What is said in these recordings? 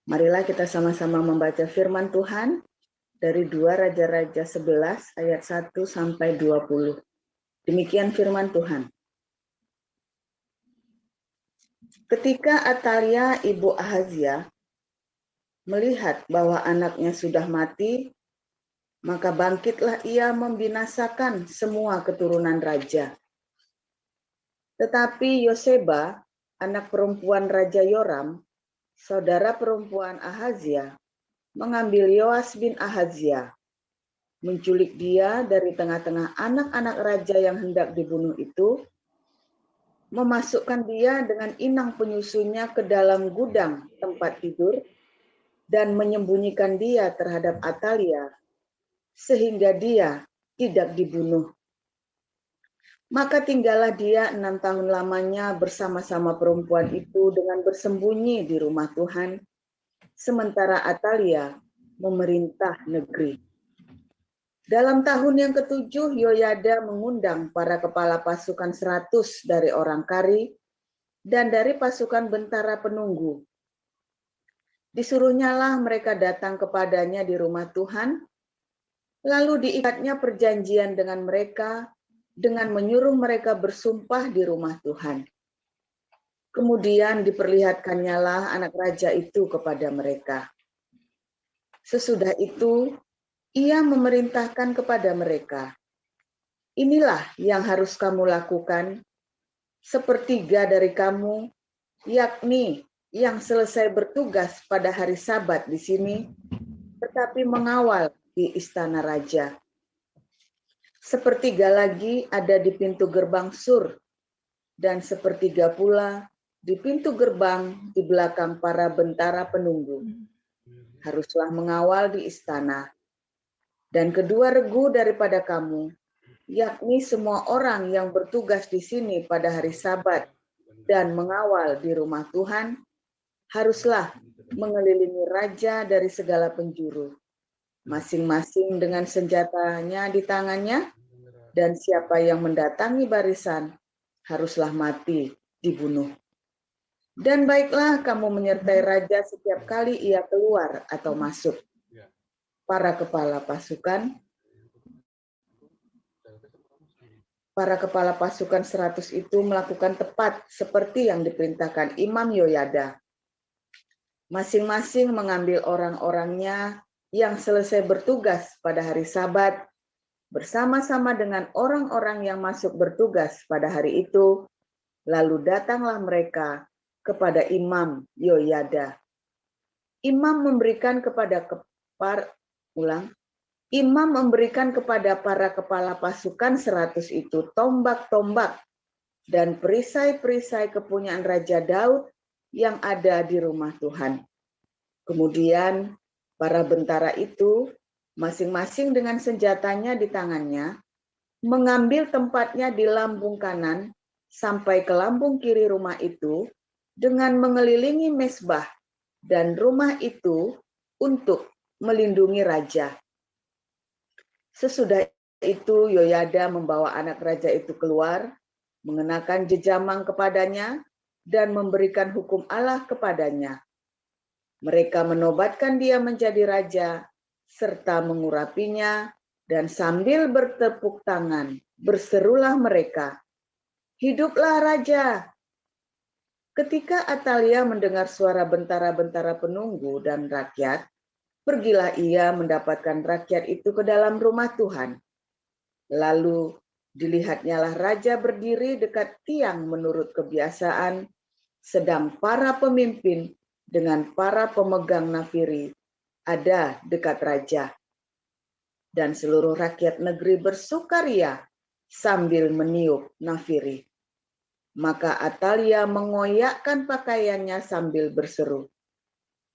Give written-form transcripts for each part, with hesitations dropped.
Marilah kita sama-sama membaca firman Tuhan dari 2 Raja-Raja 11 ayat 1 sampai 20. Demikian firman Tuhan. Ketika Atalia ibu Ahazia melihat bahwa anaknya sudah mati, maka bangkitlah ia membinasakan semua keturunan raja. Tetapi Yoseba, anak perempuan Raja Yoram, saudara perempuan Ahazia, mengambil Yoas bin Ahazia, menculik dia dari tengah-tengah anak-anak raja yang hendak dibunuh itu, memasukkan dia dengan inang penyusunya ke dalam gudang tempat tidur, dan menyembunyikan dia terhadap Atalia, sehingga dia tidak dibunuh. Maka tinggallah dia 6 tahun lamanya bersama-sama perempuan itu dengan bersembunyi di rumah Tuhan, sementara Atalia memerintah negeri. Dalam tahun yang ke-7, Yoyada mengundang para kepala pasukan 100 dari orang Kari dan dari pasukan bentara penunggu. Disuruhnyalah mereka datang kepadanya di rumah Tuhan, lalu diikatnya perjanjian dengan mereka dengan menyuruh mereka bersumpah di rumah Tuhan. Kemudian diperlihatkannyalah anak raja itu kepada mereka. Sesudah itu, ia memerintahkan kepada mereka, inilah yang harus kamu lakukan, sepertiga dari kamu, yakni yang selesai bertugas pada hari Sabat di sini, tetapi mengawal di istana raja. Sepertiga lagi ada di pintu gerbang sur, dan sepertiga pula di pintu gerbang di belakang para bentara penunggu. Haruslah mengawal di istana. Dan kedua regu daripada kamu, yakni semua orang yang bertugas di sini pada hari Sabat dan mengawal di rumah Tuhan, haruslah mengelilingi raja dari segala penjuru, masing-masing dengan senjatanya di tangannya, dan siapa yang mendatangi barisan haruslah mati dibunuh. Dan baiklah kamu menyertai raja setiap kali ia keluar atau masuk. Para kepala pasukan 100 itu melakukan tepat seperti yang diperintahkan Imam Yoyada. Masing-masing mengambil orang-orangnya yang selesai bertugas pada hari Sabat, bersama-sama dengan orang-orang yang masuk bertugas pada hari itu, lalu datanglah mereka kepada Imam Yoyada. Imam memberikan kepada para kepala pasukan 100 itu tombak-tombak dan perisai-perisai kepunyaan Raja Daud yang ada di rumah Tuhan. Kemudian para bentara itu masing-masing dengan senjatanya di tangannya, mengambil tempatnya di lambung kanan sampai ke lambung kiri rumah itu dengan mengelilingi mezbah dan rumah itu untuk melindungi raja. Sesudah itu Yoyada membawa anak raja itu keluar, mengenakan jejamang kepadanya dan memberikan hukum Allah kepadanya. Mereka menobatkan dia menjadi raja, serta mengurapinya, dan sambil bertepuk tangan, berserulah mereka, "Hiduplah raja!" Ketika Atalia mendengar suara bentara-bentara penunggu dan rakyat, pergilah ia mendapatkan rakyat itu ke dalam rumah Tuhan. Lalu dilihatnyalah raja berdiri dekat tiang menurut kebiasaan, sedang para pemimpin dengan para pemegang nafiri ada dekat raja. Dan seluruh rakyat negeri bersukaria sambil meniup nafiri. Maka Atalia mengoyakkan pakaiannya sambil berseru,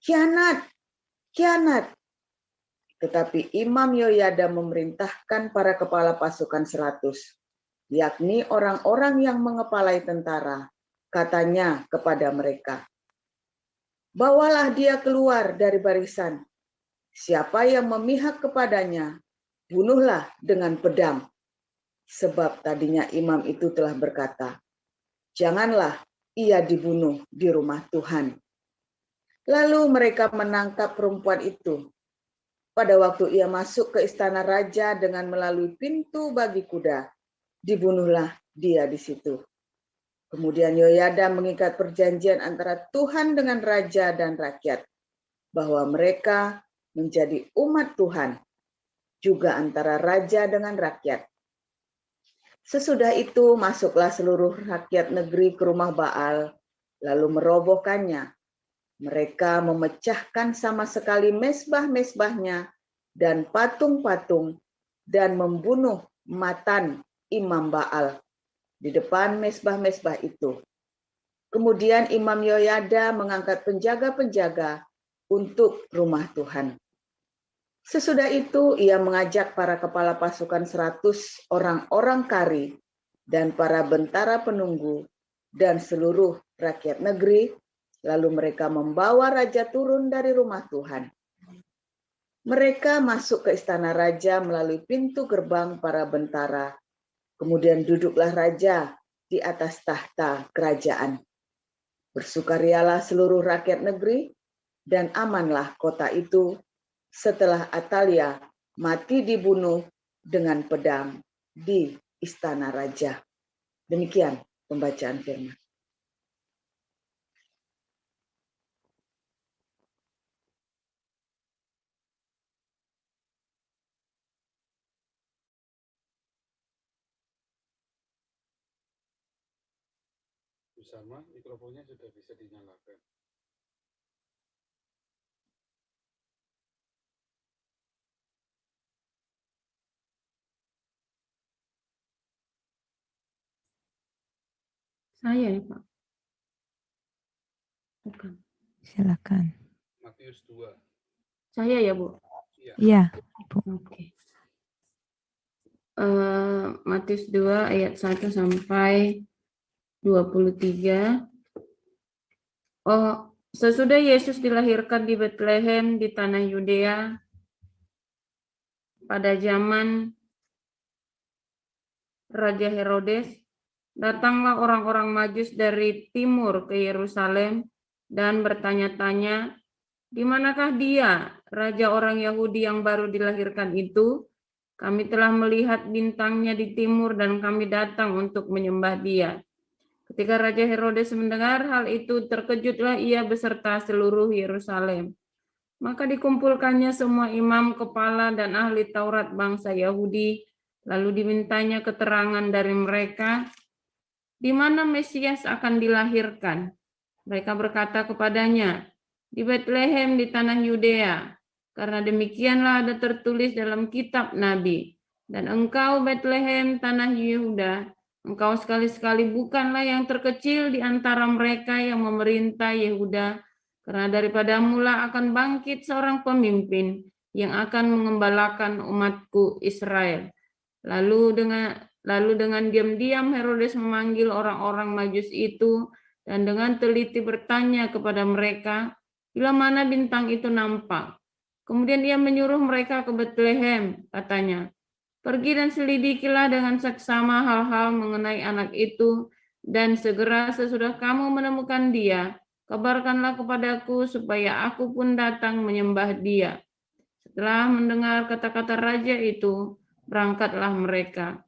"Khianat, khianat!" Tetapi Imam Yoyada memerintahkan para kepala pasukan 100, yakni orang-orang yang mengepalai tentara, katanya kepada mereka, "Bawalah dia keluar dari barisan. Siapa yang memihak kepadanya, bunuhlah dengan pedang." Sebab tadinya imam itu telah berkata, "Janganlah ia dibunuh di rumah Tuhan." Lalu mereka menangkap perempuan itu. Pada waktu ia masuk ke istana raja dengan melalui pintu bagi kuda, dibunuhlah dia di situ. Kemudian Yoyada mengikat perjanjian antara Tuhan dengan raja dan rakyat, bahwa mereka menjadi umat Tuhan, juga antara raja dengan rakyat. Sesudah itu masuklah seluruh rakyat negeri ke rumah Baal, lalu merobohkannya. Mereka memecahkan sama sekali mesbah-mesbahnya dan patung-patung, dan membunuh Matan imam Baal di depan mesbah-mesbah itu. Kemudian Imam Yoyada mengangkat penjaga-penjaga untuk rumah Tuhan. Sesudah itu ia mengajak para kepala pasukan 100 orang-orang kari dan para bentara penunggu dan seluruh rakyat negeri, lalu mereka membawa raja turun dari rumah Tuhan. Mereka masuk ke istana raja melalui pintu gerbang para bentara. Kemudian duduklah raja di atas tahta kerajaan. Bersukarialah seluruh rakyat negeri, dan amanlah kota itu setelah Atalia mati dibunuh dengan pedang di istana raja. Demikian pembacaan firman. Bersama mikrofonnya sudah bisa dinyalakan. Saya ya Pak. Bukan. Silakan. Matius 2. Saya ya Bu. Iya, Ibu. Oke. Matius 2 ayat 1 sampai 23. Sesudah Yesus dilahirkan di Betlehem di tanah Yudea pada zaman Raja Herodes, datanglah orang-orang Majus dari timur ke Yerusalem dan bertanya-tanya, di manakah dia, raja orang Yahudi yang baru dilahirkan itu? Kami telah melihat bintangnya di timur dan kami datang untuk menyembah dia. Ketika Raja Herodes mendengar hal itu, terkejutlah ia beserta seluruh Yerusalem. Maka dikumpulkannya semua imam, kepala, dan ahli Taurat bangsa Yahudi, lalu dimintanya keterangan dari mereka, di mana Mesias akan dilahirkan. Mereka berkata kepadanya, di Betlehem di tanah Yudea, karena demikianlah ada tertulis dalam kitab Nabi. Dan engkau Betlehem tanah Yehuda, engkau sekali-sekali bukanlah yang terkecil di antara mereka yang memerintah Yehuda, karena daripadamu lah akan bangkit seorang pemimpin yang akan mengembalakan umatku Israel. Lalu dengan diam-diam Herodes memanggil orang-orang Majus itu dan dengan teliti bertanya kepada mereka, bila mana bintang itu nampak. Kemudian ia menyuruh mereka ke Betlehem, katanya, pergi dan selidikilah dengan seksama hal-hal mengenai anak itu, dan segera sesudah kamu menemukan dia, kabarkanlah kepadaku supaya aku pun datang menyembah dia. Setelah mendengar kata-kata raja itu, berangkatlah mereka.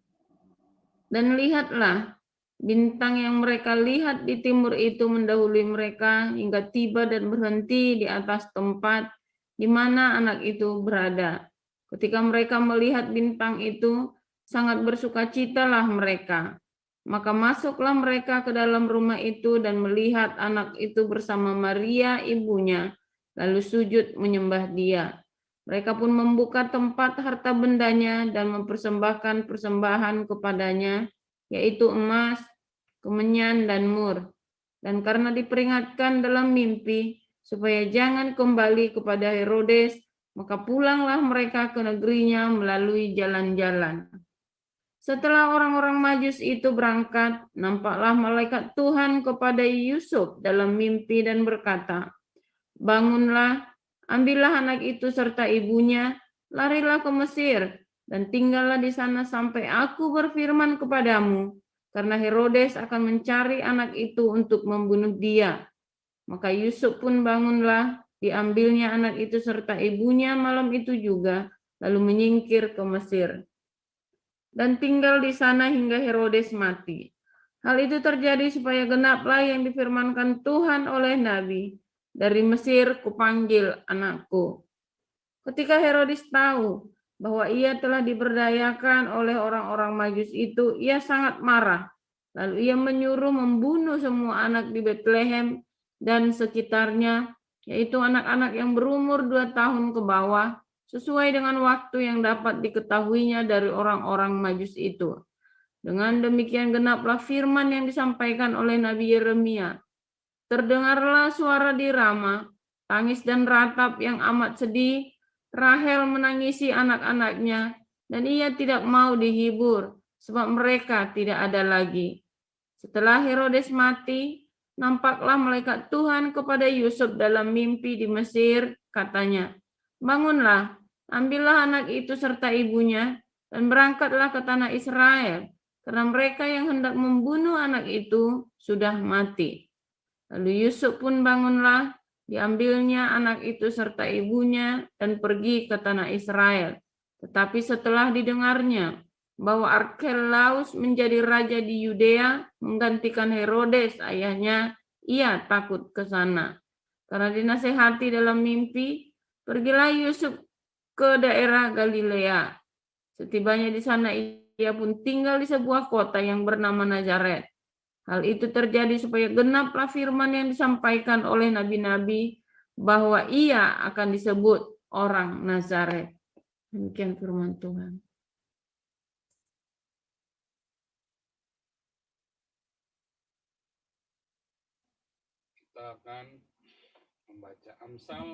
Dan lihatlah, bintang yang mereka lihat di timur itu mendahului mereka hingga tiba dan berhenti di atas tempat di mana anak itu berada. Ketika mereka melihat bintang itu, sangat bersukacitalah mereka. Maka masuklah mereka ke dalam rumah itu dan melihat anak itu bersama Maria ibunya, lalu sujud menyembah dia. Mereka pun membuka tempat harta bendanya dan mempersembahkan persembahan kepadanya, yaitu emas, kemenyan, dan mur. Dan karena diperingatkan dalam mimpi, supaya jangan kembali kepada Herodes, maka pulanglah mereka ke negerinya melalui jalan-jalan. Setelah orang-orang Majus itu berangkat, nampaklah malaikat Tuhan kepada Yusuf dalam mimpi dan berkata, bangunlah, ambillah anak itu serta ibunya, larilah ke Mesir, dan tinggallah di sana sampai aku berfirman kepadamu, karena Herodes akan mencari anak itu untuk membunuh dia. Maka Yusuf pun bangunlah, diambilnya anak itu serta ibunya malam itu juga, lalu menyingkir ke Mesir. Dan tinggal di sana hingga Herodes mati. Hal itu terjadi supaya genaplah yang difirmankan Tuhan oleh Nabi, dari Mesir kupanggil anakku. Ketika Herodes tahu bahwa ia telah diberdayakan oleh orang-orang Majus itu, ia sangat marah. Lalu ia menyuruh membunuh semua anak di Bethlehem dan sekitarnya, yaitu anak-anak yang berumur 2 tahun ke bawah, sesuai dengan waktu yang dapat diketahuinya dari orang-orang Majus itu. Dengan demikian genaplah firman yang disampaikan oleh Nabi Yeremia. Terdengarlah suara di Rama, tangis dan ratap yang amat sedih. Rahel menangisi anak-anaknya, dan ia tidak mau dihibur, sebab mereka tidak ada lagi. Setelah Herodes mati, nampaklah malaikat Tuhan kepada Yusuf dalam mimpi di Mesir, katanya, bangunlah, ambillah anak itu serta ibunya, dan berangkatlah ke tanah Israel, karena mereka yang hendak membunuh anak itu sudah mati. Lalu Yusuf pun bangunlah, diambilnya anak itu serta ibunya dan pergi ke tanah Israel. Tetapi setelah didengarnya bahwa Arkelaus menjadi raja di Yudea menggantikan Herodes ayahnya, ia takut ke sana. Karena dinasehati dalam mimpi, pergilah Yusuf ke daerah Galilea. Setibanya di sana ia pun tinggal di sebuah kota yang bernama Nazaret. Hal itu terjadi supaya genaplah firman yang disampaikan oleh nabi-nabi bahwa ia akan disebut orang Nazaret. Demikian firman Tuhan. Kita akan membaca Amsal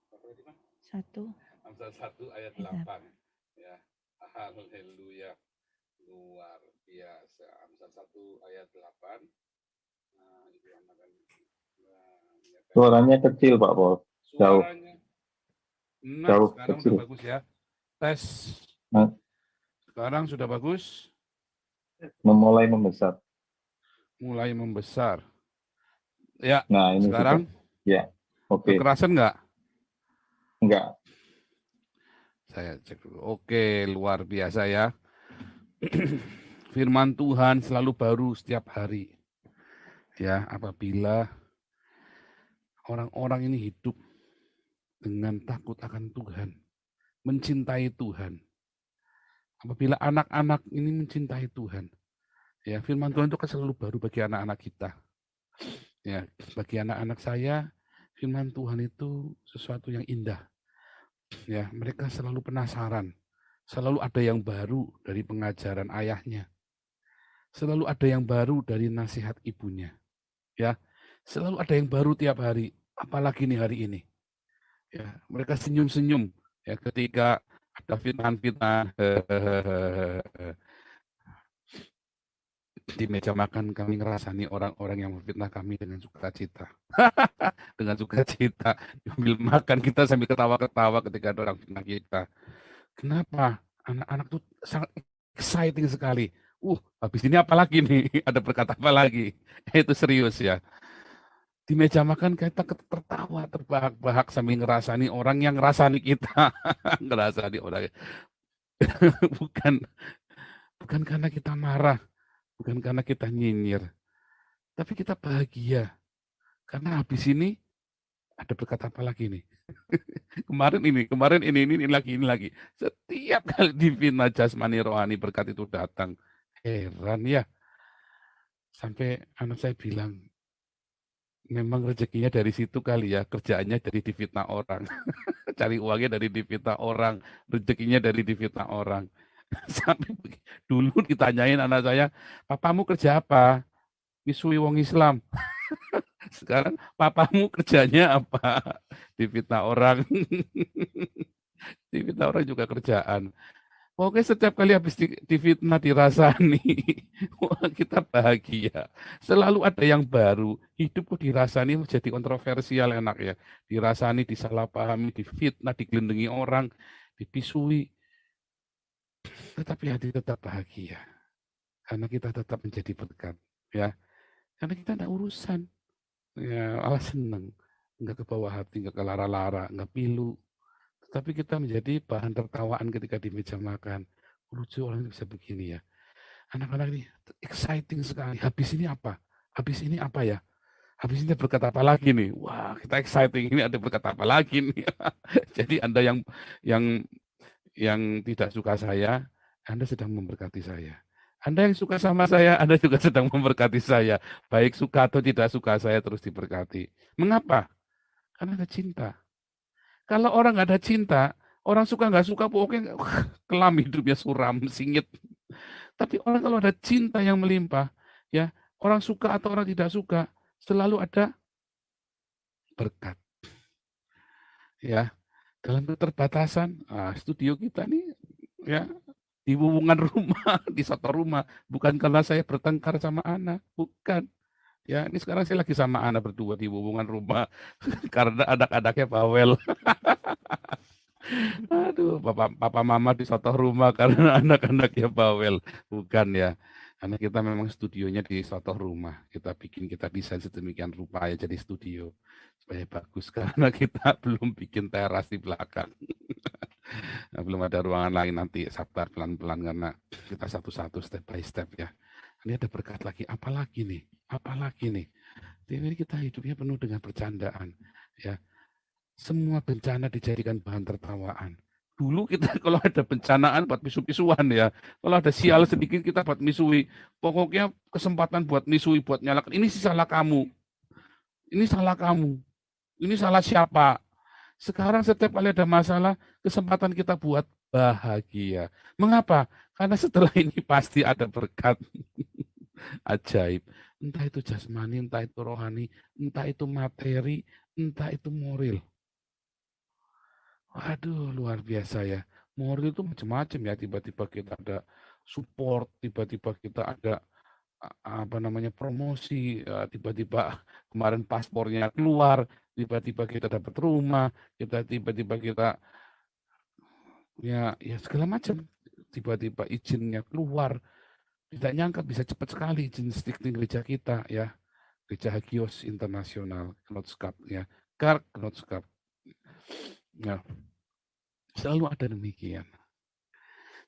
apa tadi, Pak? 1. Amsal 1 ayat 8. Ya. Haleluya. Luar biasa. Amsal 1 ayat 8. Nah, Ibu Ana kan Suaranya kecil, Pak Paul. Jauh. Suaranya. Nah, Jauh, sekarang kecil. udah bagus ya. Tes. Nah. Sekarang sudah bagus. Memulai membesar. Mulai membesar. Ya, Nah, ini sekarang. sudah. Ya, oke. Kekerasan nggak? Enggak. Saya cek dulu. Oke, luar biasa ya. Firman Tuhan selalu baru setiap hari. Ya, apabila orang-orang ini hidup dengan takut akan Tuhan, mencintai Tuhan. Apabila anak-anak ini mencintai Tuhan, ya firman Tuhan itu kan selalu baru bagi anak-anak kita. Ya, bagi anak-anak saya, firman Tuhan itu sesuatu yang indah. Ya, mereka selalu penasaran. Selalu ada yang baru dari pengajaran ayahnya. Selalu ada yang baru dari nasihat ibunya. Ya, selalu ada yang baru tiap hari. Apalagi nih hari ini. Ya, mereka senyum-senyum ya ketika ada fitnah-fitnah. Di meja makan kami ngerasani orang-orang yang memfitnah kami dengan sukacita. Dengan sukacita. Sambil makan kita sambil ketawa-ketawa ketika ada orang fitnah kita. Kenapa? Anak-anak tuh sangat exciting sekali. Habis ini apa lagi nih? Ada berkata apa lagi? Itu serius ya. Di meja makan kita tertawa, terbahak-bahak sambil ngerasani orang yang ngerasani kita. Ngerasani orang. Bukan karena kita marah. Bukan karena kita nyinyir. Tapi kita bahagia. Karena habis ini ada berkata apa lagi nih? kemarin ini lagi. Setiap kali di fitnah jasmani rohani berkat itu datang. Heran ya. Sampai anak saya bilang, memang rezekinya dari situ kali ya, kerjaannya dari difitnah orang. Cari uangnya dari difitnah orang, rezekinya dari difitnah orang. Sampai dulu ditanyain anak saya, papamu kerja apa? Misui wong Islam. Sekarang papamu kerjanya apa? Difitnah orang. Difitnah orang juga kerjaan. Oke, setiap kali habis difitnah dirasani, kita bahagia. Selalu ada yang baru. Hidup kok dirasani menjadi kontroversial enak ya. Dirasani, disalahpahami, difitnah, digelendengi orang, dipisui. Tetapi hati tetap bahagia. Karena kita tetap menjadi berkat. Ya. Karena kita tidak urusan. Ya, Allah seneng. Nggak ke bawah hati, nggak ke lara-lara, nggak pilu. Tapi kita menjadi bahan tertawaan ketika di meja makan. Lucu orang ini bisa begini ya. Anak-anak ini exciting sekali. Habis ini apa? Habis ini apa ya? Habis ini berkata apa lagi nih? Wah, kita exciting. Ini ada berkata apa lagi nih? Jadi Anda yang yang tidak suka saya, Anda sedang memberkati saya. Anda yang suka sama saya, Anda juga sedang memberkati saya. Baik suka atau tidak suka saya terus diberkati. Mengapa? Karena ada cinta. Kalau orang nggak ada cinta, orang suka nggak suka pokoknya kelam hidupnya suram, singit. Tapi orang kalau ada cinta yang melimpah, ya orang suka atau orang tidak suka, selalu ada berkat. Ya, dalam keterbatasan, studio kita nih, ya di hubungan rumah, di satu rumah, bukan karena saya bertengkar sama Ana, bukan. Ya, ini sekarang saya lagi sama Ana berdua di hubungan rumah karena anak-anaknya bawel. Aduh, papa mama di satu rumah karena anak-anaknya bawel. Bukan ya. Karena kita memang studionya di satu rumah. Kita desain sedemikian rupa ya jadi studio. Supaya bagus karena kita belum bikin teras di belakang. Nah, belum ada ruangan lain, nanti sabar pelan-pelan karena kita satu-satu step by step ya. Ini ada berkat lagi, apalagi nih? Apalagi nih? Ini kita hidupnya penuh dengan bercandaan ya. Semua bencana dijadikan bahan tertawaan. Dulu kita kalau ada bencanaan buat misu-misuan ya. Kalau ada sial sedikit kita buat misui. Pokoknya kesempatan buat misui, buat nyalakan. Ini sih salah kamu. Ini salah kamu. Ini salah siapa? Sekarang setiap kali ada masalah, kesempatan kita buat bahagia. Mengapa? Karena setelah ini pasti ada berkat ajaib. Entah itu jasmani, entah itu rohani, entah itu materi, entah itu moral. Waduh, luar biasa ya. Moral itu macam-macam ya. Tiba-tiba kita ada support, tiba-tiba kita ada apa namanya promosi, tiba-tiba kemarin paspornya keluar, tiba-tiba kita dapat rumah, tiba-tiba kita ya segala macam. Tiba-tiba izinnya keluar, tidak nyangka bisa cepat sekali izin stikting gereja kita ya. Gereja Hagios Internasional Knotskap ya. Kark Knotskap. Ya, selalu ada demikian.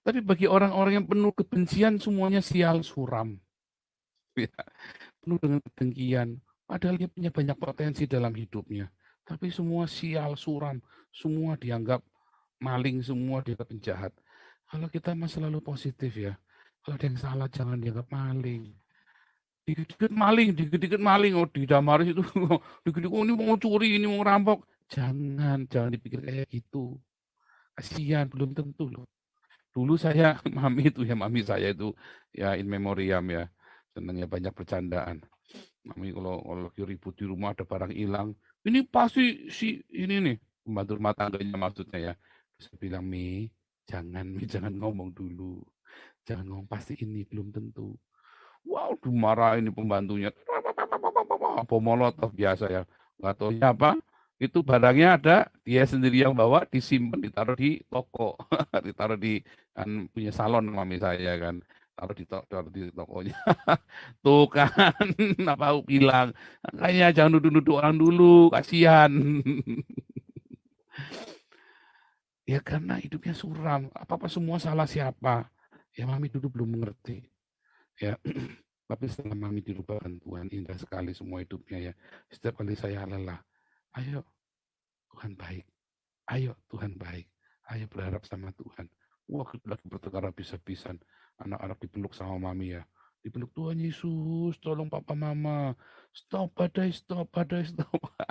Tapi bagi orang-orang yang penuh kebencian semuanya sial suram. Ya, penuh dengan kedengkian. Padahal dia punya banyak potensi dalam hidupnya. Tapi semua sial suram, semua dianggap maling, semua dianggap penjahat. Kalau kita mah selalu positif ya. Kalau ada yang salah jangan dianggap maling. Dikit-dikit maling, oh didamarin itu, dikit-dikit oh, ini mau curi, ini mau rampok. Jangan dipikir kayak gitu. Kasihan, belum tentu loh. Dulu saya, mami saya itu ya in memoriam ya. Senangnya banyak bercandaan. Mami kalau lagi ribut di rumah ada barang hilang, ini pasti si ini nih, pembantu rumah tangganya maksudnya ya. Terus saya bilang, Mi, jangan ngomong dulu. Jangan ngomong pasti ini, belum tentu. Wow, dimarahin ini pembantunya. Bom molotov biasa ya. Nggak taunya apa, itu barangnya ada, dia sendiri yang bawa, disimpan, ditaruh di toko. Ditaruh di kan punya salon mami saya kan. Taruh di tokonya. Tuh kan, apa aku bilang. Makanya jangan nuduh-nuduh orang dulu, kasihan. Ya karena hidupnya suram. Apa-apa semua salah siapa. Ya mami dulu belum mengerti. Ya, tapi setelah mami dilupakan Tuhan, indah sekali semua hidupnya ya. Setiap kali saya lelah, ayo Tuhan baik, ayo Tuhan baik, ayo berharap sama Tuhan. Wah, lagi bertengkar habis-habisan, anak-anak dipeluk sama mami ya. Dipeluk Tuhan Yesus, tolong papa mama, stop badai, stop.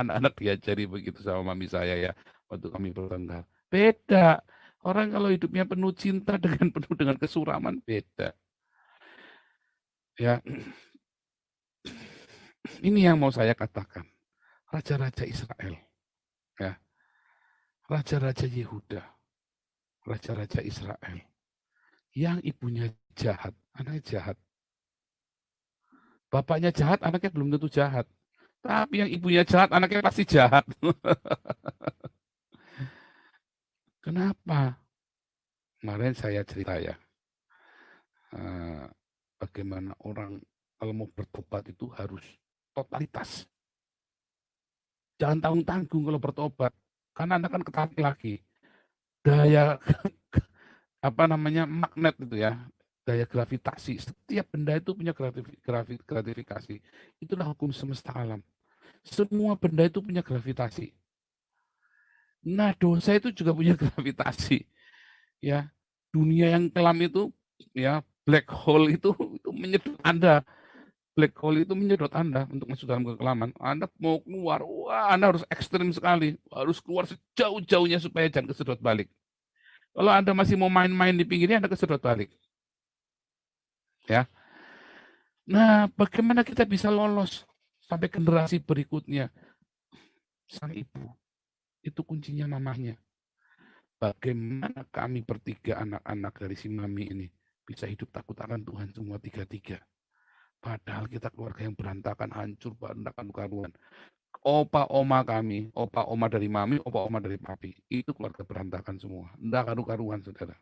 Anak-anak diajari begitu sama mami saya ya, waktu kami bertengkar. Beda, orang kalau hidupnya penuh cinta penuh dengan kesuraman, beda. Ya, ini yang mau saya katakan. Raja-raja Israel, ya, raja-raja Yehuda, raja-raja Israel, yang ibunya jahat, anaknya jahat. Bapaknya jahat, anaknya belum tentu jahat. Tapi yang ibunya jahat, anaknya pasti jahat. Kenapa? Kemarin saya cerita ya, bagaimana orang kalau mau bertobat itu harus totalitas. Jangan tanggung-tanggung kalau bertobat. Karena Anda kan ketarik lagi. Daya magnet itu ya, daya gravitasi. Setiap benda itu punya gratifikasi. Itulah hukum semesta alam. Semua benda itu punya gravitasi. Nah, dosa itu juga punya gravitasi. Ya, dunia yang kelam itu, ya, black hole itu menyedot Anda. Black hole itu menyedot Anda untuk masuk dalam kekelaman. Anda mau keluar, wah Anda harus ekstrim sekali. Harus keluar sejauh-jauhnya supaya jangan kesedot balik. Kalau Anda masih mau main-main di pinggirnya, Anda kesedot balik. Ya. Nah, bagaimana kita bisa lolos sampai generasi berikutnya? Sang ibu, itu kuncinya mamahnya. Bagaimana kami bertiga anak-anak dari si mami ini bisa hidup takut akan Tuhan semua tiga-tiga. Padahal kita keluarga yang berantakan, hancur, berantakan karuan. Opa oma kami, opa oma dari mami, opa oma dari papi, itu keluarga berantakan semua. Enggak karu-karuan, saudara.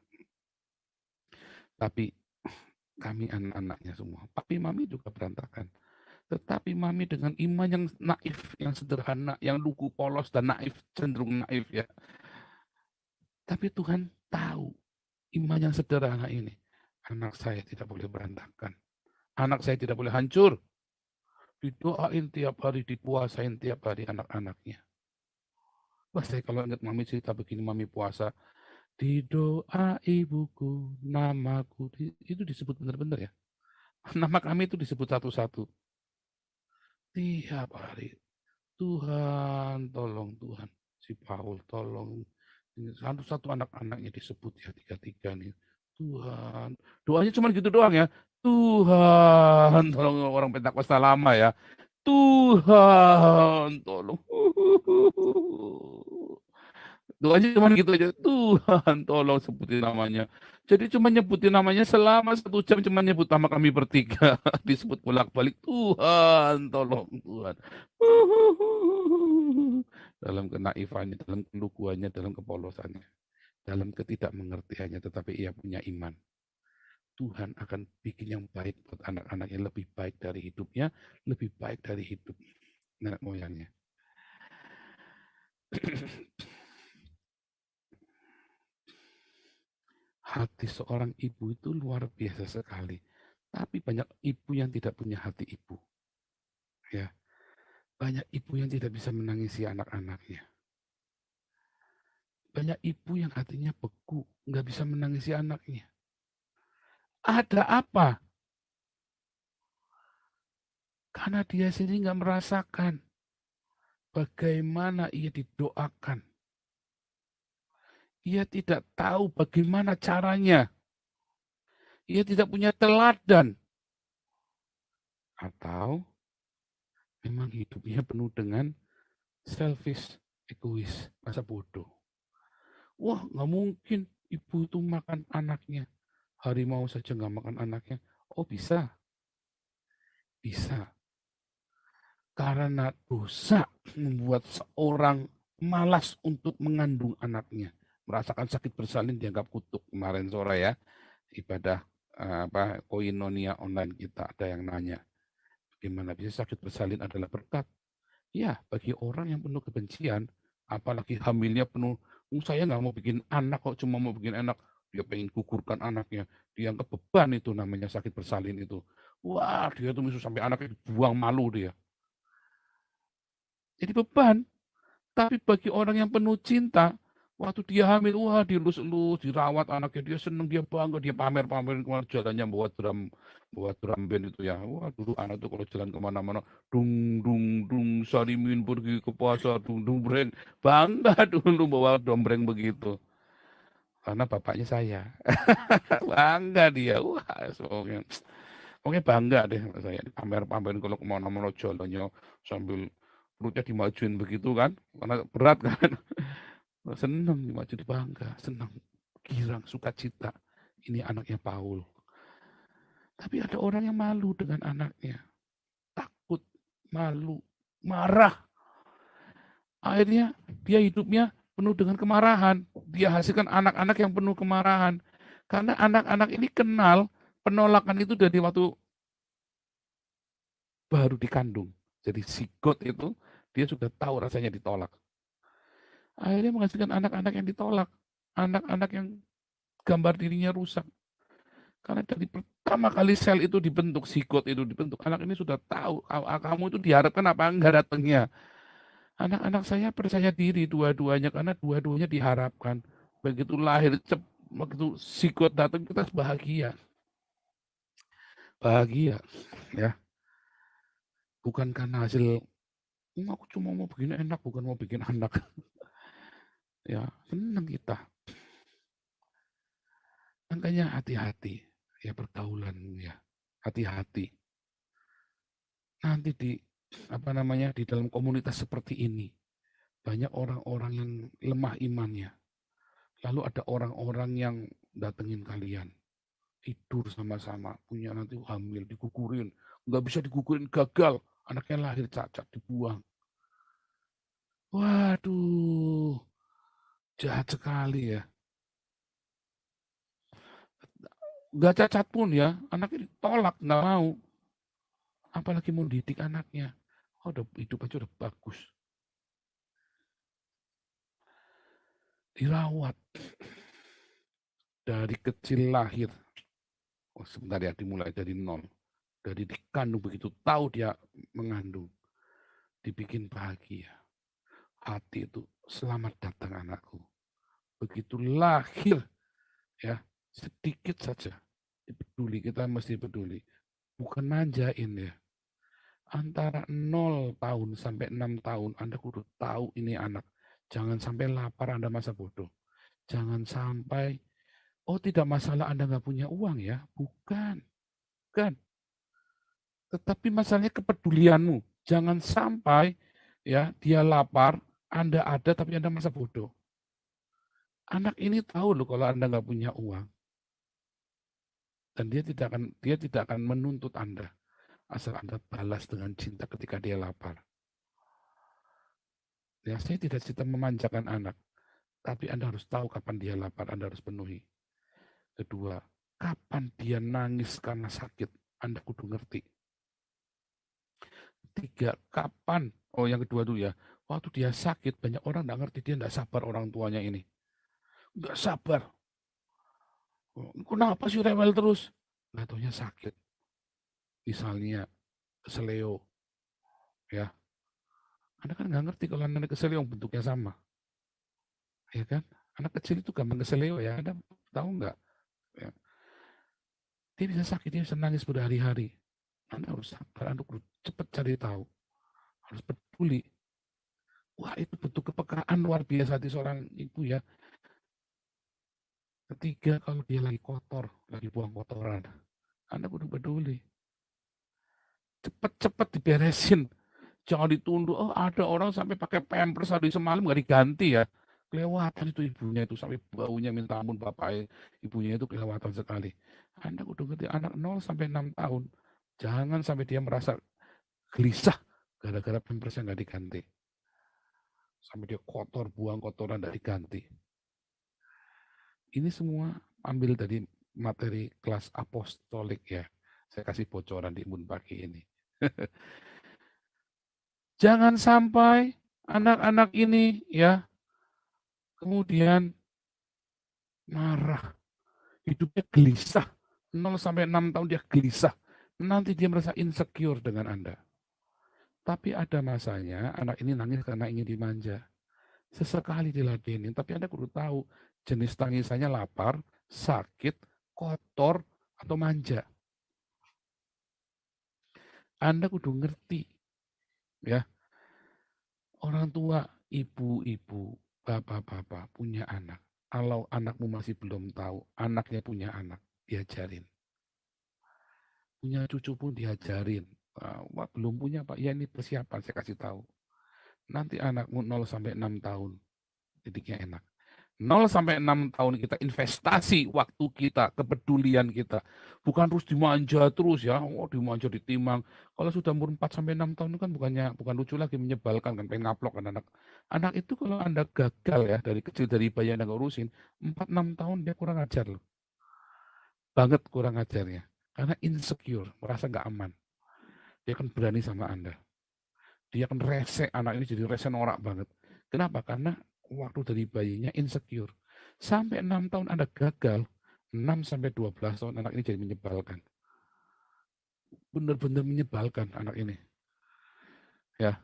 Tapi kami anak-anaknya semua. Papi mami juga berantakan. Tetapi mami dengan iman yang naif, yang sederhana, yang lugu polos dan naif, cenderung naif ya. Tapi Tuhan tahu iman yang sederhana ini. Anak saya tidak boleh berantakan. Anak saya tidak boleh hancur. Didoain tiap hari, dipuasain tiap hari anak-anaknya. Wah, saya kalau ingat mami cerita begini, mami puasa. Didoa ibuku, namaku. Itu disebut benar-benar ya. Nama kami itu disebut satu-satu. Tiap hari. Tuhan, tolong Tuhan. Si Paul, tolong. Satu-satu anak-anaknya disebut ya, tiga-tiga nih. Tuhan. Doanya cuma gitu doang ya. Tuhan, tolong orang Pentakosta lama ya. Tuhan, tolong. Doanya cuma gitu aja. Tuhan, tolong sebutin namanya. Jadi cuma nyebutin namanya selama 1 jam, cuma nyebut nama kami bertiga. Disebut bolak-balik. Tuhan, tolong Tuhan. Dalam kenaifannya, dalam keluguannya, dalam kepolosannya, dalam ketidakmengertiannya, tetapi ia punya iman. Tuhan akan bikin yang baik buat anak-anaknya, lebih baik dari hidupnya, lebih baik dari hidup nenek moyangnya. Hati seorang ibu itu luar biasa sekali. Tapi banyak ibu yang tidak punya hati ibu. Ya. Banyak ibu yang tidak bisa menangisi anak-anaknya. Banyak ibu yang hatinya beku, nggak bisa menangisi anaknya. Ada apa? Karena dia sendiri nggak merasakan bagaimana ia didoakan. Ia tidak tahu bagaimana caranya. Ia tidak punya teladan. Atau memang hidupnya penuh dengan selfish, egois, rasa bodoh. Wah, nggak mungkin ibu itu makan anaknya. Harimau saja nggak makan anaknya. Oh, bisa. Bisa. Karena dosa membuat seorang malas untuk mengandung anaknya. Merasakan sakit bersalin dianggap kutuk. Kemarin sore ya, ibadah koinonia online kita ada yang nanya, bagaimana bisa sakit bersalin adalah berkat? Ya, bagi orang yang penuh kebencian, apalagi hamilnya penuh, saya nggak mau bikin anak kok, cuma mau bikin anak, dia pengen gugurkan anaknya, dianggap beban itu namanya sakit bersalin itu. Wah, dia tuh misalnya sampai anaknya dibuang malu dia. Jadi beban. Tapi bagi orang yang penuh cinta, waktu dia hamil, wah dilus-elus, dirawat anaknya, dia seneng, dia bangga, dia pamer-pamerin kemana jalannya bawa drum band itu ya. Wah dulu anak tuh kalau jalan kemana-mana, dung dung dung, Salimin pergi ke pasar, dung dung breng, bangga dulu bawa dombreng begitu. Karena bapaknya saya, bangga dia, wah pokoknya bangga deh saya, pamer-pamerin kalau kemana-mana jalannya sambil perutnya dimajuin begitu kan, karena berat kan. Senang dimaju, bangga, senang, girang, sukacita. Ini anaknya Paul. Tapi ada orang yang malu dengan anaknya. Takut, malu, marah. Akhirnya dia hidupnya penuh dengan kemarahan. Dia hasilkan anak-anak yang penuh kemarahan. Karena anak-anak ini kenal penolakan itu dari waktu baru dikandung. Jadi zigot itu Dia sudah tahu rasanya ditolak. Akhirnya menghasilkan anak-anak yang ditolak. Anak-anak yang gambar dirinya rusak. Karena dari pertama kali sel itu dibentuk, zigot itu dibentuk, anak ini sudah tahu kamu itu diharapkan apa enggak datangnya. Anak-anak saya percaya diri dua-duanya karena dua-duanya diharapkan. Begitu lahir, begitu zigot datang kita bahagia. Bahagia, ya. Bukan karena hasil, aku cuma mau bikin enak, bukan mau bikin anak. Ya, senang kita. Makanya hati-hati, ya pergaulan, ya. Hati-hati. Nanti di di dalam komunitas seperti ini banyak orang-orang yang lemah imannya. Lalu ada orang-orang yang datengin kalian, tidur sama-sama, punya nanti hamil, digugurin, nggak bisa digugurin, gagal, anaknya lahir cacat, dibuang. Waduh, jahat sekali ya. Nggak cacat pun ya, anaknya ditolak, nggak mau. Apalagi mau didik anaknya. Oh, udah hidup aja udah bagus. Dirawat dari kecil lahir. Oh, sebentar ya, dimulai dari nol. Dari dikandung, begitu tahu dia mengandung. Dibikin bahagia. Hati itu, selamat datang anakku. Begitu lahir, ya sedikit saja. Peduli, kita mesti peduli. Bukan manjain ya. Antara 0 tahun sampai 6 tahun, Anda kudu tahu ini anak. Jangan sampai lapar Anda masa bodoh. Jangan sampai, oh tidak masalah Anda nggak punya uang ya. Bukan. Bukan. Tetapi masalahnya kepedulianmu. Jangan sampai ya dia lapar, Anda ada tapi Anda masa bodoh. Anak ini tahu loh kalau Anda nggak punya uang. Dan dia tidak akan menuntut Anda. Asal Anda balas dengan cinta ketika dia lapar. Ya, saya tidak cerita memanjakan anak, tapi Anda harus tahu kapan dia lapar, Anda harus penuhi. Kedua, kapan dia nangis karena sakit, Anda kudu ngerti. Tiga, kapan, oh yang kedua dulu ya, waktu dia sakit, banyak orang nggak ngerti, dia nggak sabar orang tuanya ini. Nggak sabar. Kenapa sih rewel terus? Nggak taunya sakit. Misalnya, keseleo, ya. Anda kan nggak ngerti kalau anak keseleo bentuknya sama. Ya kan? Anak kecil itu gampang keseleo ya, Anda tahu nggak? Ya. Dia bisa sakit, dia bisa nangis berhari-hari. Anda harus sabar, Anda harus cepat cari tahu. Harus peduli. Wah, itu bentuk kepekaan luar biasa di seorang ibu ya. Ketiga, kalau dia lagi kotor, lagi buang kotoran, Anda kudu peduli. Cepat-cepat diberesin. Jangan ditunduk, oh ada orang sampai pakai pampers hari semalam nggak diganti ya. Kelewatan itu ibunya itu, sampai baunya minta ampun bapak ibunya itu kelewatan sekali. Anda kudu ngerti, anak 0 sampai 6 tahun, jangan sampai dia merasa gelisah gara-gara pampersnya nggak diganti. Sampai dia kotor, buang kotoran nggak diganti. Ini semua ambil dari materi kelas apostolik ya. Saya kasih bocoran di Imbun pagi ini. Jangan sampai anak-anak ini ya kemudian marah. Hidupnya gelisah. 0 sampai 6 tahun dia gelisah. Nanti dia merasa insecure dengan Anda. Tapi ada masanya anak ini nangis karena ingin dimanja. Sesekali diladenin, tapi Anda perlu tahu jenis tangisannya lapar, sakit, kotor, atau manja. Anda kudu ngerti. Ya. Orang tua, ibu-ibu, bapak-bapak punya anak. Kalau anakmu masih belum tahu, anaknya punya anak, diajarin. Punya cucu pun diajarin. Wah, belum punya Pak, ya ini persiapan, saya kasih tahu. Nanti anakmu 0 sampai 6 tahun, didiknya enak. 0 sampai 6 tahun kita investasi waktu kita, kepedulian kita. Bukan terus dimanja terus ya, dimanja ditimang. Kalau sudah umur 4 sampai 6 tahun itu kan bukan lucu lagi, menyebalkan kan, pengen ngaplok kan anak. Anak itu kalau Anda gagal ya, dari kecil, dari bayi Anda nggak urusin, 4-6 tahun dia kurang ajar loh. Banget kurang ajarnya. Karena insecure, merasa nggak aman. Dia akan berani sama Anda. Dia kan rese, anak ini jadi rese norak banget. Kenapa? Karena waktu dari bayinya insecure. Sampai 6 tahun Anda gagal, 6 sampai 12 tahun anak ini jadi menyebalkan. Benar-benar menyebalkan anak ini. Ya.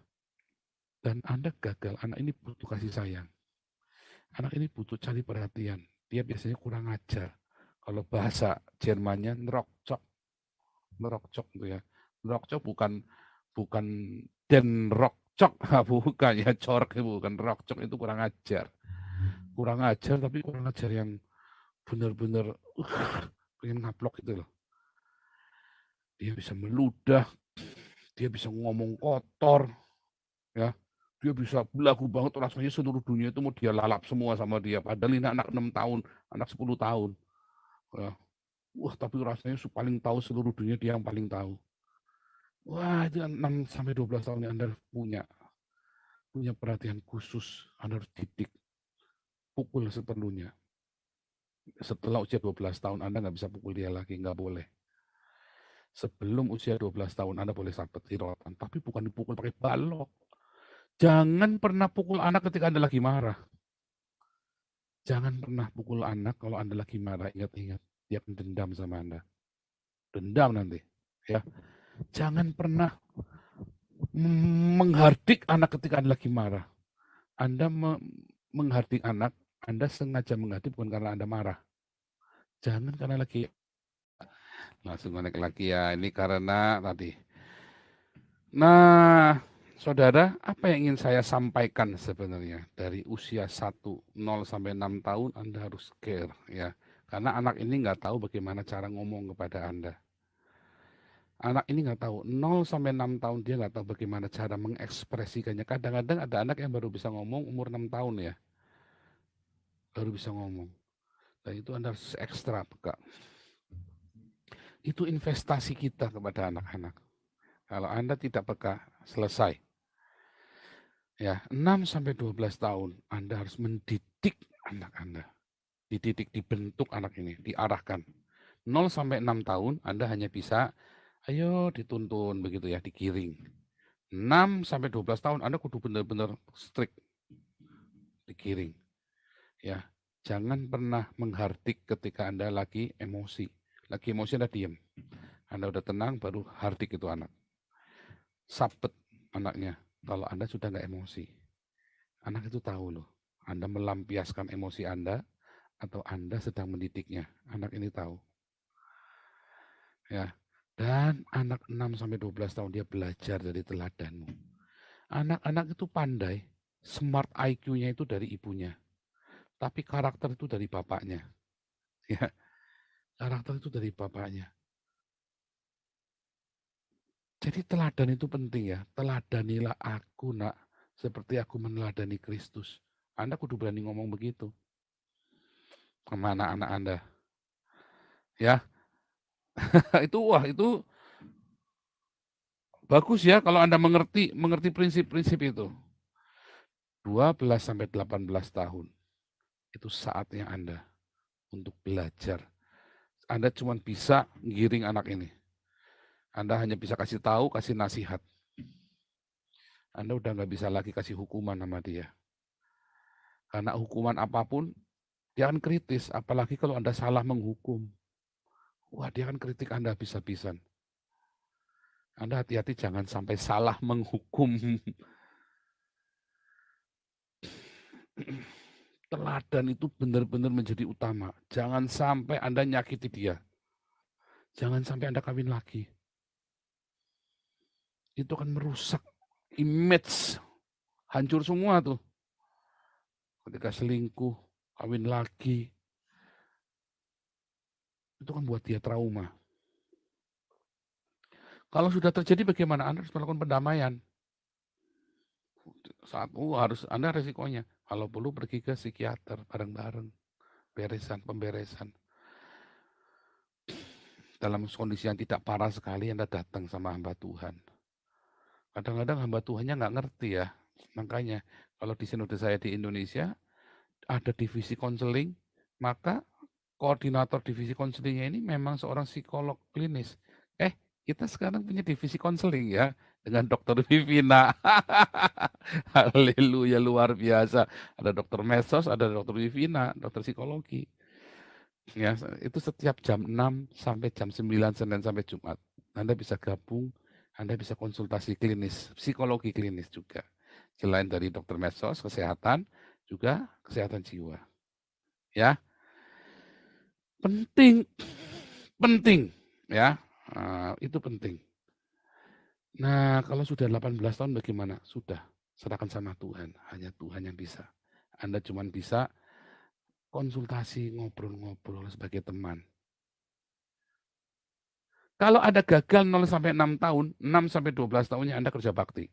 Dan Anda gagal, anak ini butuh kasih sayang. Anak ini butuh cari perhatian. Dia biasanya kurang ajar. Kalau bahasa Jermannya ngerokcok. Ngerokcok gitu ya. Ngerokcok bukan den rokcok, bukan ya, corek bukan, rokcok itu kurang ajar. Kurang ajar, tapi kurang ajar yang benar-benar pengen ngaplok gitu loh. Dia bisa meludah, dia bisa ngomong kotor, ya. Dia bisa belagu banget, rasanya seluruh dunia itu mau dia lalap semua sama dia. Padahal ini anak 6 tahun, anak 10 tahun. Ya. Wah, tapi rasanya paling tahu seluruh dunia, dia yang paling tahu. Wah, itu 6 sampai 12 tahun yang Anda punya perhatian khusus, Anda harus didik, pukul seperlunya. Setelah usia 12 tahun Anda nggak bisa pukul dia lagi, nggak boleh. Sebelum usia 12 tahun Anda boleh sabet hirotan, tapi bukan dipukul pakai balok. Jangan pernah pukul anak ketika Anda lagi marah. Jangan pernah pukul anak kalau Anda lagi marah. Ingat-ingat, dia akan dendam sama Anda. Dendam nanti. Ya. Jangan pernah menghardik anak ketika Anda lagi marah. Anda menghardik anak, Anda sengaja menghardik bukan karena Anda marah. Jangan karena lagi langsung naik lagi ya. Ini karena tadi. Nah, saudara, apa yang ingin saya sampaikan sebenarnya dari usia 0 sampai 6 tahun Anda harus care ya. Karena anak ini nggak tahu bagaimana cara ngomong kepada Anda. Anak ini nggak tahu, 0 sampai 6 tahun dia nggak tahu bagaimana cara mengekspresikannya. Kadang-kadang ada anak yang baru bisa ngomong umur 6 tahun ya. Baru bisa ngomong. Dan itu Anda harus ekstra peka. Itu investasi kita kepada anak-anak. Kalau Anda tidak peka, selesai. Ya, 6 sampai 12 tahun Anda harus mendidik anak Anda. Dididik, dibentuk anak ini, diarahkan. 0 sampai 6 tahun Anda hanya bisa ayo dituntun begitu ya, digiring. 6 sampai 12 tahun Anda kudu benar-benar strict. Digiring. Ya, jangan pernah menghardik ketika Anda lagi emosi. Lagi emosi Anda diam. Anda udah tenang baru hardik itu anak. Sabet anaknya kalau Anda sudah nggak emosi. Anak itu tahu loh, Anda melampiaskan emosi Anda atau Anda sedang mendidiknya. Anak ini tahu. Ya. Dan anak 6 sampai 12 tahun dia belajar dari teladanmu. Anak-anak itu pandai, smart IQ-nya itu dari ibunya. Tapi karakter itu dari bapaknya. Ya. Karakter itu dari bapaknya. Jadi teladan itu penting ya. Teladanilah aku, nak, seperti aku meneladani Kristus. Anda kudu berani ngomong begitu. Kemana anak Anda? Ya, itu bagus ya kalau Anda mengerti prinsip-prinsip itu. 12 sampai 18 tahun. Itu saatnya Anda untuk belajar. Anda cuma bisa ngiring anak ini. Anda hanya bisa kasih tahu, kasih nasihat. Anda udah nggak bisa lagi kasih hukuman sama dia. Karena hukuman apapun, dia akan kritis. Apalagi kalau Anda salah menghukum. Wah, dia akan kritik Anda habis-habisan. Anda hati-hati jangan sampai salah menghukum. Teladan itu benar-benar menjadi utama. Jangan sampai Anda nyakiti dia. Jangan sampai Anda kawin lagi. Itu akan merusak image. Hancur semua tuh. Ketika selingkuh, kawin lagi. Itu kan buat dia trauma. Kalau sudah terjadi bagaimana? Anda harus melakukan pendamaian. Harus Anda resikonya. Kalau perlu pergi ke psikiater bareng-bareng. Pemberesan. Dalam kondisi yang tidak parah sekali Anda datang sama hamba Tuhan. Kadang-kadang hamba Tuhannya nggak ngerti ya. Makanya kalau di sinode saya di Indonesia ada divisi konseling, maka koordinator divisi konselingnya ini memang seorang psikolog klinis. Kita sekarang punya divisi konseling ya. dengan Dokter Vivina. Haleluya, luar biasa. Ada Dokter Mesos, ada Dokter Vivina, dokter psikologi. Ya, itu setiap jam 6 sampai jam 9 Senin sampai Jumat. Anda bisa gabung, Anda bisa konsultasi klinis, psikologi klinis juga. Selain dari Dokter Mesos, kesehatan, juga kesehatan jiwa. Ya, penting, penting, ya, itu penting. Nah, kalau sudah 18 tahun bagaimana? Sudah, serahkan sama Tuhan. Hanya Tuhan yang bisa. Anda cuma bisa konsultasi, ngobrol-ngobrol sebagai teman. Kalau ada gagal 0 sampai 6 tahun, 6 sampai 12 tahunnya Anda kerja bakti.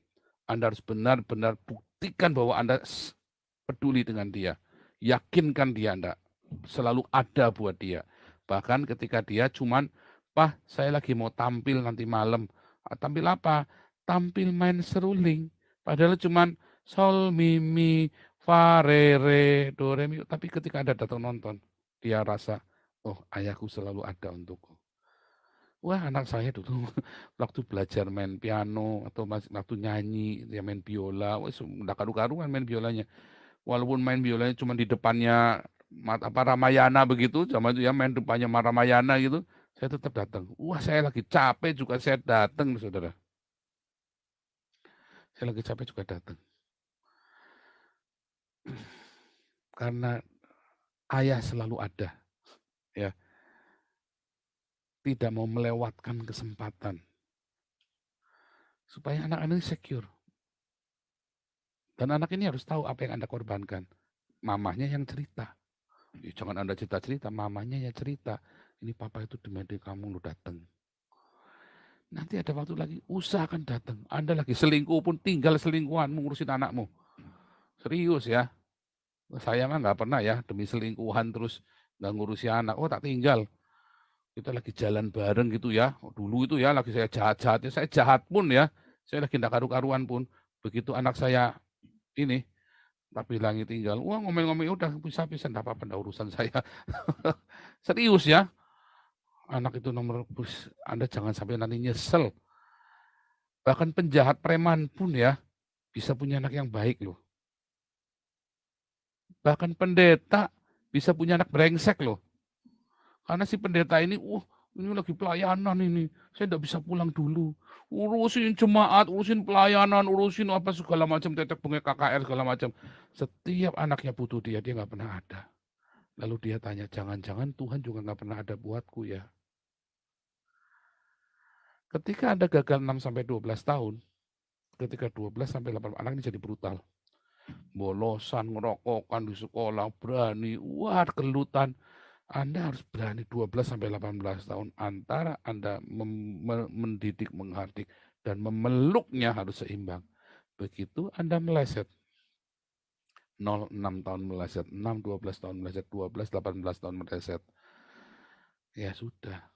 Anda harus benar-benar buktikan bahwa Anda peduli dengan dia. Yakinkan dia Anda selalu ada buat dia. Bahkan ketika dia cuman, "Pak, saya lagi mau tampil nanti malam." Tampil apa? Tampil main seruling. Padahal cuman sol, mi, mi, fa, re, do, re, mi. Tapi ketika Anda datang nonton, dia rasa, oh ayahku selalu ada untukku. Wah, anak saya dulu waktu belajar main piano atau waktu nyanyi, dia main biola, wes udah karu-karuan main biolanya. Walaupun main biolanya cuma di depannya Ramayana begitu, zaman itu ya main depannya Ramayana gitu, saya tetap datang. Wah, saya lagi capek juga saya datang, saudara. Saya lagi capek juga datang. Karena ayah selalu ada, ya. Tidak mau melewatkan kesempatan supaya anak-anak ini secure. Dan anak ini harus tahu apa yang Anda korbankan. Mamahnya yang cerita. Ya, jangan Anda cerita-cerita, mamanya yang cerita. Ini papa itu demi kamu lu datang. Nanti ada waktu lagi, usahakan datang. Anda lagi selingkuh pun tinggal selingkuhan ngurusin anakmu. Serius ya. Saya mah nggak pernah ya demi selingkuhan terus nggak ngurusi anak. Oh tak tinggal. Kita lagi jalan bareng gitu ya. Dulu itu ya lagi saya jahat-jahatnya. Saya jahat pun ya. Saya lagi nggak karu-karuan pun. Begitu anak saya ini, tak bilangi tinggal. Wah ngomel-ngomel udah bisa-bisa enggak apa-apa, enggak urusan saya. Serius ya. Anak itu nomor bus. Anda jangan sampai nanti nyesel. Bahkan penjahat preman pun ya bisa punya anak yang baik loh. Bahkan pendeta bisa punya anak brengsek loh. Karena si pendeta ini, ini lagi pelayanan ini. Saya enggak bisa pulang dulu. Urusin jemaat, urusin pelayanan, urusin apa segala macam, tetek bengek KKR segala macam. Setiap anaknya butuh dia nggak pernah ada. Lalu dia tanya, jangan-jangan Tuhan juga nggak pernah ada buatku ya. Ketika Anda gagal 6 sampai 12 tahun, ketika 12 sampai 18 anak ini jadi brutal. Bolosan, ngerokokan di sekolah, berani, kelutan. Anda harus berani 12 sampai 18 tahun antara Anda mendidik, menghardik, dan memeluknya harus seimbang. Begitu Anda meleset, 0, 6 tahun meleset, 6, 12 tahun meleset, 12, 18 tahun meleset. Ya sudah.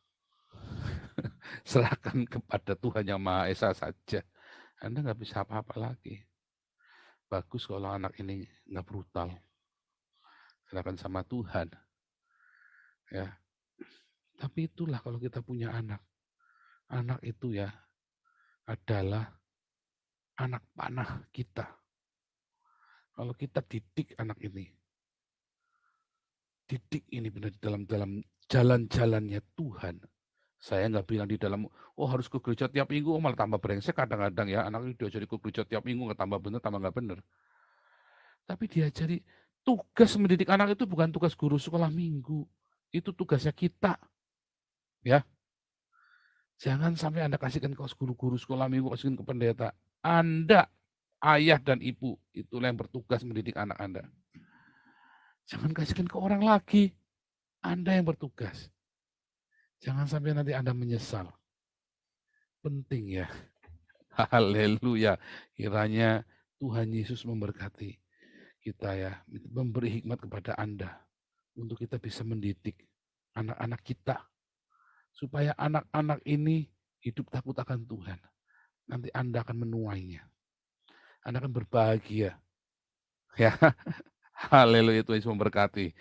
Serahkan kepada Tuhan Yang Maha Esa saja. Anda nggak bisa apa-apa lagi. Bagus kalau anak ini nggak brutal. Serahkan sama Tuhan. Ya. Tapi itulah kalau kita punya anak. Anak itu ya adalah anak panah kita. Kalau kita didik anak ini, didik ini benar dalam jalan-jalannya Tuhan. Saya nggak bilang di dalam, harus ke gereja tiap minggu, malah tambah brengsek kadang-kadang ya. Anak itu diajari ke gereja tiap minggu, nggak tambah benar, tambah nggak benar. Tapi diajari, tugas mendidik anak itu bukan tugas guru sekolah minggu. Itu tugasnya kita. Ya. Jangan sampai Anda kasihkan ke guru-guru sekolah minggu, kasihkan ke pendeta. Anda, ayah dan ibu, itulah yang bertugas mendidik anak Anda. Jangan kasihkan ke orang lagi. Anda yang bertugas. Jangan sampai nanti Anda menyesal. Penting ya. Haleluya. Kiranya Tuhan Yesus memberkati kita ya. Memberi hikmat kepada Anda. Untuk kita bisa mendidik anak-anak kita. Supaya anak-anak ini hidup takut akan Tuhan. Nanti Anda akan menuainya. Anda akan berbahagia. Ya. Haleluya, Tuhan Yesus memberkati.